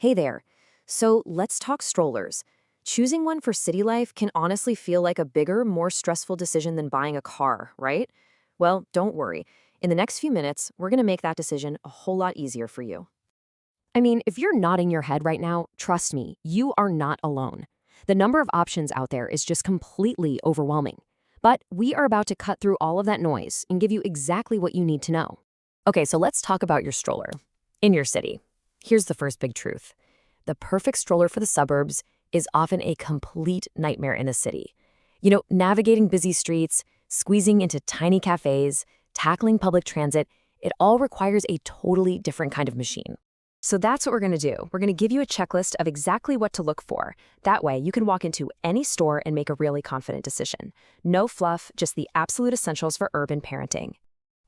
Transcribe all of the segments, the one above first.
Hey there. So let's talk strollers. Choosing one for city life can honestly feel like a bigger, more stressful decision than buying a car, right? Well, don't worry. In the next few minutes, we're going to make that decision a whole lot easier for you. I mean, if you're nodding your head right now, trust me, you are not alone. The number of options out there is just completely overwhelming. But we are about to cut through all of that noise and give you exactly what you need to know. Okay, so let's talk about your stroller. In your city, here's the first big truth. The perfect stroller for the suburbs is often a complete nightmare in the city. Navigating busy streets, squeezing into tiny cafes, tackling public transit, it all requires a totally different kind of machine. So that's what we're going to do. We're going to give you a checklist of exactly what to look for. That way, you can walk into any store and make a really confident decision. No fluff, just the absolute essentials for urban parenting.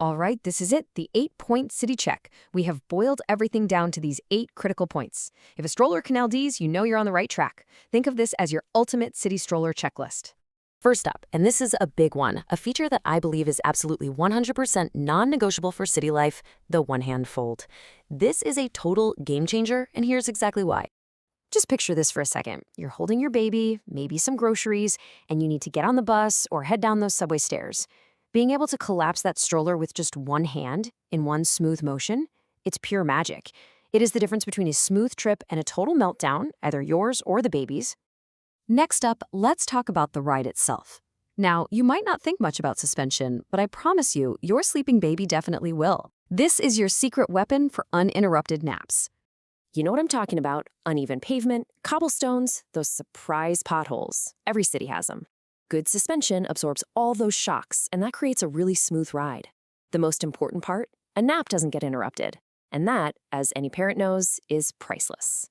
All right, this is it, the 8-point city check. We have boiled everything down to these 8 critical points. If a stroller can LDs, you know you're on the right track. Think of this as your ultimate city stroller checklist. First up, and this is a big one, a feature that I believe is absolutely 100% non-negotiable for city life, the one-hand fold. This is a total game changer, and here's exactly why. Just picture this for a second. You're holding your baby, maybe some groceries, and you need to get on the bus or head down those subway stairs. Being able to collapse that stroller with just one hand in one smooth motion, it's pure magic. It is the difference between a smooth trip and a total meltdown, either yours or the baby's. Next up, let's talk about the ride itself. Now, you might not think much about suspension, but I promise you, your sleeping baby definitely will. This is your secret weapon for uninterrupted naps. You know what I'm talking about? Uneven pavement, cobblestones, those surprise potholes. Every city has them. Good suspension absorbs all those shocks, and that creates a really smooth ride. The most important part? A nap doesn't get interrupted. And that, as any parent knows, is priceless.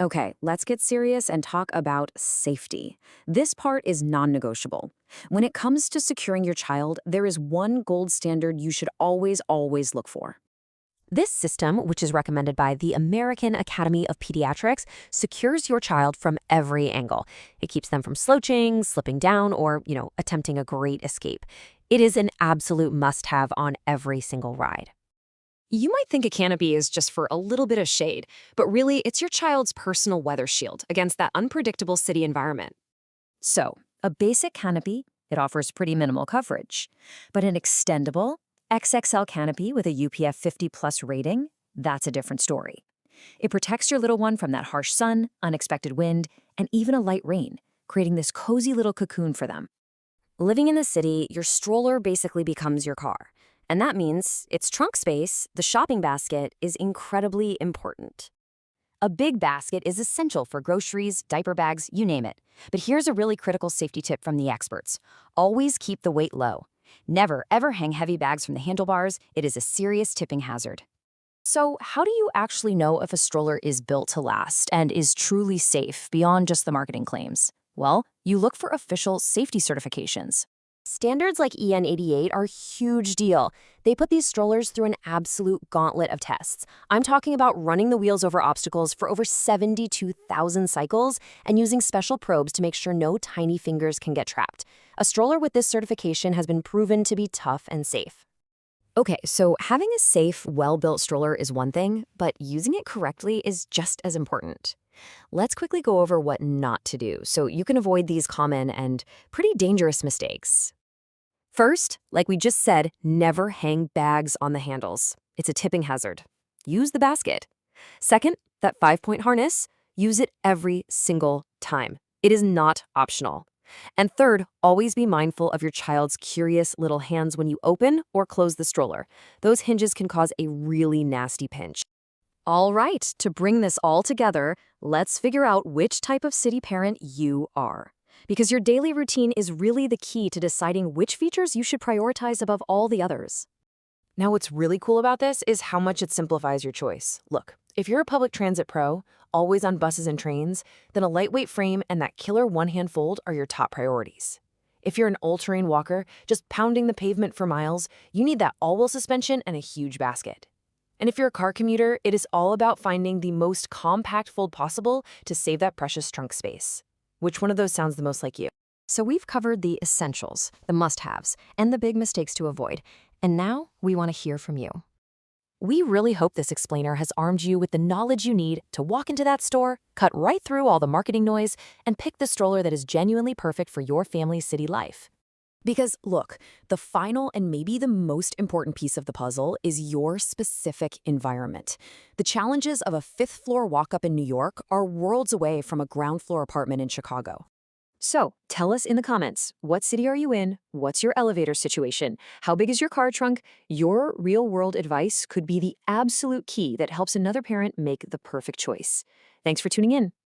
Okay, let's get serious and talk about safety. This part is non-negotiable. When it comes to securing your child, there is one gold standard you should always look for. This system, which is recommended by the American Academy of Pediatrics, secures your child from every angle. It keeps them from slouching, slipping down, or, attempting a great escape. It is an absolute must-have on every single ride. You might think a canopy is just for a little bit of shade, but really it's your child's personal weather shield against that unpredictable city environment. So, a basic canopy, it offers pretty minimal coverage. But an extendable, XXL canopy with a UPF 50+ rating, that's a different story. It protects your little one from that harsh sun, unexpected wind, and even a light rain, creating this cozy little cocoon for them. Living in the city, your stroller basically becomes your car. And that means its trunk space, the shopping basket, is incredibly important. A big basket is essential for groceries, diaper bags, you name it. But here's a really critical safety tip from the experts. Always keep the weight low. Never, ever hang heavy bags from the handlebars. It is a serious tipping hazard. So how do you actually know if a stroller is built to last and is truly safe beyond just the marketing claims? Well, you look for official safety certifications. Standards like EN88 are a huge deal. They put these strollers through an absolute gauntlet of tests. I'm talking about running the wheels over obstacles for over 72,000 cycles and using special probes to make sure no tiny fingers can get trapped. A stroller with this certification has been proven to be tough and safe. Okay, so having a safe, well-built stroller is one thing, but using it correctly is just as important. Let's quickly go over what not to do so you can avoid these common and pretty dangerous mistakes. First, like we just said, never hang bags on the handles. It's a tipping hazard. Use the basket. Second, that 5-point harness, use it every single time. It is not optional. And third, always be mindful of your child's curious little hands when you open or close the stroller. Those hinges can cause a really nasty pinch. All right, to bring this all together, let's figure out which type of city parent you are. Because your daily routine is really the key to deciding which features you should prioritize above all the others. Now, what's really cool about this is how much it simplifies your choice. Look, if you're a public transit pro, always on buses and trains, then a lightweight frame and that killer one-hand fold are your top priorities. If you're an all-terrain walker, just pounding the pavement for miles, you need that all-wheel suspension and a huge basket. And if you're a car commuter, it is all about finding the most compact fold possible to save that precious trunk space. Which one of those sounds the most like you? So we've covered the essentials, the must-haves, and the big mistakes to avoid. And now we want to hear from you. We really hope this explainer has armed you with the knowledge you need to walk into that store, cut right through all the marketing noise, and pick the stroller that is genuinely perfect for your family's city life. Because, look, the final and maybe the most important piece of the puzzle is your specific environment. The challenges of a fifth floor walk up in New York are worlds away from a ground floor apartment in Chicago. So, tell us in the comments, what city are you in? What's your elevator situation? How big is your car trunk? Your real world advice could be the absolute key that helps another parent make the perfect choice. Thanks for tuning in.